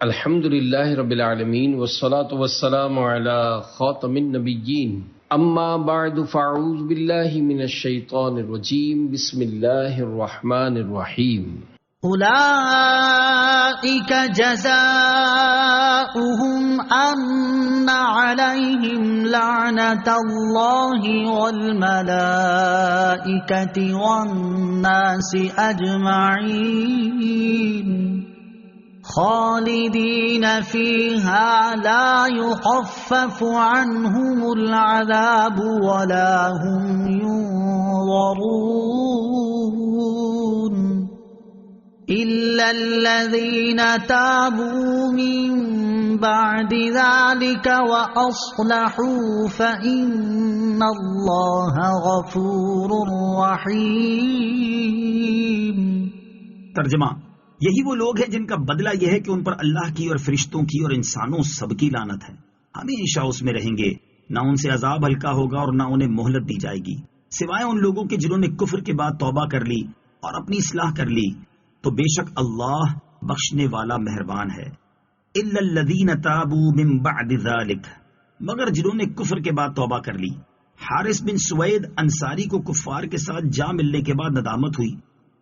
الحمد للہ رب العالمین والصلاة والسلام علی خاتم النبیین اما بعد فاعوذ باللہ من الشیطان الرجیم بسم اللہ الرحمن الرحیم اولئک جزاؤہم ان علیہم لعنت اللہ والملائکۃ والناس اجمعین خالدین فیہا لا یخفف عنہم العذاب ولا هم ينظرون الا الذین تابوا من بعد ذلك واصلحوا فإن اللہ غفور رحیم۔ ترجمہ: یہی وہ لوگ ہیں جن کا بدلہ یہ ہے کہ ان پر اللہ کی اور فرشتوں کی اور انسانوں سب کی لعنت ہے، ہمیشہ اس میں رہیں گے، نہ ان سے عذاب ہلکا ہوگا اور نہ انہیں مہلت دی جائے گی، سوائے ان لوگوں کے جنہوں نے کفر کے بعد توبہ کر لی اور اپنی اصلاح کر لی، تو بے شک اللہ بخشنے والا مہربان ہے۔ الا الذین تابوا من بعد ذلک، مگر جنہوں نے کفر کے بعد توبہ کر لی۔ حارث بن سوید انصاری کو کفار کے ساتھ جا ملنے کے بعد ندامت ہوئی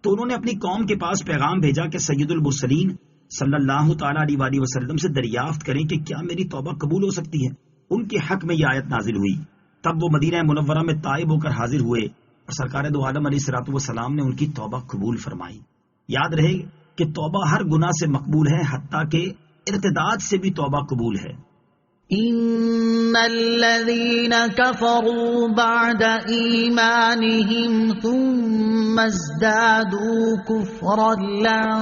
تو انہوں نے اپنی قوم کے پاس پیغام بھیجا کہ سید المرسلین صلی اللہ تعالیٰ علیہ وسلم سے دریافت کریں کہ کیا میری توبہ قبول ہو سکتی ہے۔ ان کے حق میں یہ آیت نازل ہوئی۔ تب وہ مدینہ منورہ میں تائب ہو کر حاضر ہوئے اور سرکار دو عالم علیہ الصلوۃ والسلام نے ان کی توبہ قبول فرمائی۔ یاد رہے کہ توبہ ہر گناہ سے مقبول ہے، حتیٰ کہ ارتداد سے بھی توبہ قبول ہے۔ ان الذين كفروا بعد ایمانهم ثم ازدادوا كفرا لن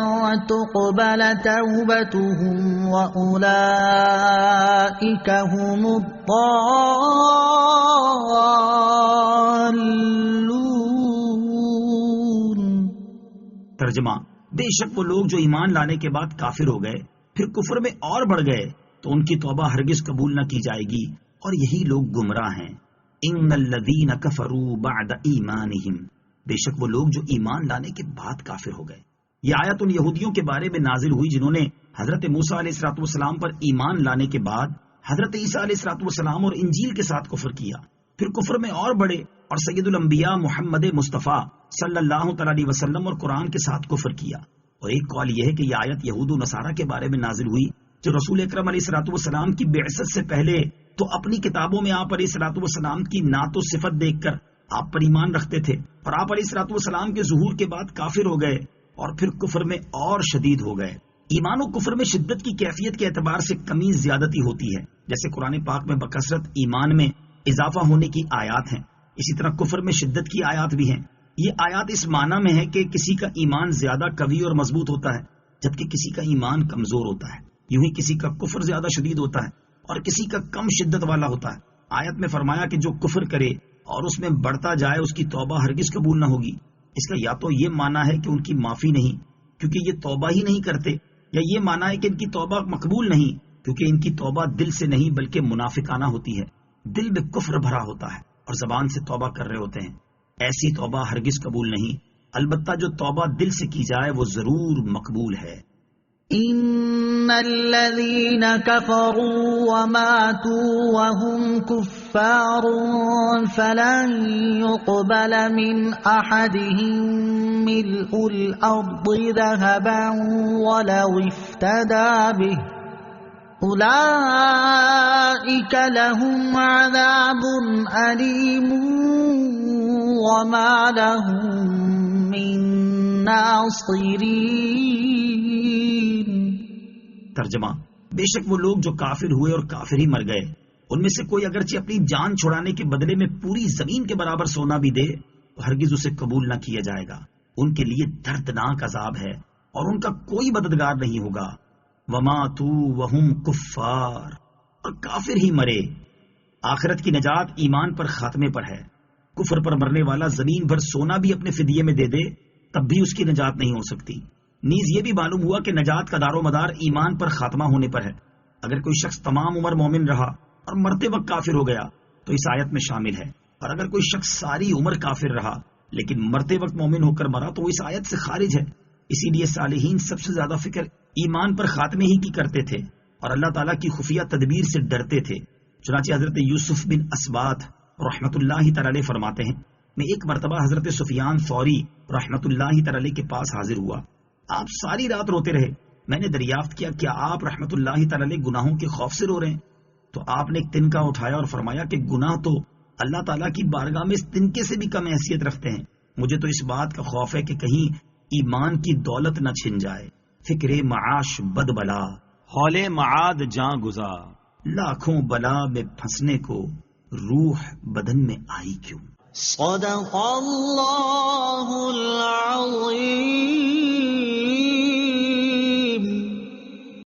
تقبل توبتهم واولئك هم الضالون۔ ترجمہ: بے شک وہ لوگ جو ایمان لانے کے بعد کافر ہو گئے پھر کفر میں اور بڑھ گئے تو ان کی توبہ ہرگز قبول نہ کی جائے گی، اور یہی لوگ گمراہ ہیں۔ ان الذین کفروا بعد ایمانہم، بے شک وہ لوگ جو ایمان لانے کے بعد کافر ہو گئے۔ یہ آیت ان یہودیوں کے بارے میں نازل ہوئی جنہوں نے حضرت موسیٰ علیہ الصلوۃ والسلام پر ایمان لانے کے بعد حضرت عیسیٰ علیہ الصلوۃ والسلام اور انجیل کے ساتھ کفر کیا، پھر کفر میں اور بڑھے اور سید الانبیاء محمد مصطفیٰ صلی اللہ تعالیٰ علیہ وسلم اور قرآن کے ساتھ کفر کیا۔ اور ایک قول یہ ہے کہ یہ آیت یہود و نصارہ کے بارے میں نازل ہوئی جو رسول اکرم علیہ الصلوۃ والسلام کی بعثت سے پہلے تو اپنی کتابوں میں آپ علیہ الصلوۃ والسلام کی نعت و صفت دیکھ کر آپ پر ایمان رکھتے تھے، اور آپ علیہ الصلوۃ والسلام کے ظہور کے بعد کافر ہو گئے اور پھر کفر میں اور شدید ہو گئے۔ ایمان و کفر میں شدت کی کیفیت کے اعتبار سے کمی زیادتی ہوتی ہے، جیسے قرآن پاک میں بکثرت ایمان میں اضافہ ہونے کی آیات ہیں، اسی طرح کفر میں شدت کی آیات بھی ہیں۔ یہ آیات اس معنی میں ہے کہ کسی کا ایمان زیادہ قوی اور مضبوط ہوتا ہے جبکہ کسی کا ایمان کمزور ہوتا ہے، یوں ہی کسی کا کفر زیادہ شدید ہوتا ہے اور کسی کا کم شدت والا ہوتا ہے۔ آیت میں فرمایا کہ جو کفر کرے اور اس میں بڑھتا جائے اس کی توبہ ہرگز قبول نہ ہوگی۔ اس کا یا تو یہ معنی ہے کہ ان کی معافی نہیں کیونکہ یہ توبہ ہی نہیں کرتے، یا یہ معنی ہے کہ ان کی توبہ مقبول نہیں کیونکہ ان کی توبہ دل سے نہیں بلکہ منافقانہ ہوتی ہے، دل میں کفر بھرا ہوتا ہے اور زبان سے توبہ کر رہے ہوتے ہیں۔ ایسی توبہ ہرگز قبول نہیں، البتہ جو توبہ دل سے کی جائے وہ ضرور مقبول ہے۔ ان الذين كفروا وماتوا وهم كفار فلن يقبل من احدهم ملء الارض ذهبا ولو افتدى به اولئك لهم عذاب الیم وما لهم من ناصرین۔ ترجمہ: بے شک وہ لوگ جو کافر ہوئے اور کافر ہی مر گئے، ان میں سے کوئی اگرچہ اپنی جان چھڑانے کے بدلے میں پوری زمین کے برابر سونا بھی دے تو ہرگز اسے قبول نہ کیا جائے گا، ان کے لیے دردناک عذاب ہے اور ان کا کوئی مددگار نہیں ہوگا۔ وَمَاتُوا وَهُمْ كُفَّارٌ، اور کافر ہی مرے۔ آخرت کی نجات ایمان پر خاتمے پر ہے۔ کفر پر مرنے والا زمین بھر سونا بھی اپنے فدیے میں دے دے تب بھی اس کی نجات نہیں ہو سکتی۔ نیز یہ بھی معلوم ہوا کہ نجات کا دار و مدار ایمان پر خاتمہ ہونے پر ہے۔ اگر کوئی شخص تمام عمر مومن رہا اور مرتے وقت کافر ہو گیا تو اس آیت میں شامل ہے، اور اگر کوئی شخص ساری عمر کافر رہا لیکن مرتے وقت مومن ہو کر مرا تو وہ اس آیت سے خارج ہے۔ اسی لیے صالحین سب سے زیادہ فکر ایمان پر خاتمے ہی کی کرتے تھے اور اللہ تعالیٰ کی خفیہ تدبیر سے ڈرتے تھے۔ چنانچہ حضرت یوسف بن اسبات رحمت اللہ تعالی فرماتے ہیں، میں ایک مرتبہ حضرت سفیان ثوری رحمت اللہ تعالی کے پاس حاضر ہوا۔ آپ ساری رات روتے رہے۔ میں نے دریافت کیا کہ آپ رحمت اللہ تعالی گناہوں کے خوف سے رو رہے ہیں؟ تو آپ نے ایک تنکا اٹھایا اور فرمایا کہ گناہ تو اللہ تعالیٰ کی بارگاہ میں اس تنکے سے بھی کم حیثیت رکھتے ہیں۔ مجھے تو اس بات کا خوف ہے کہ کہیں ایمان کی دولت نہ چھن جائے۔ فکر معاش بد بلا، ہول معاد جاں گزار، لاکھوں بلا میں پھنسنے کو روح بدن میں آئی کیوں؟ صدق اللہ العظیم۔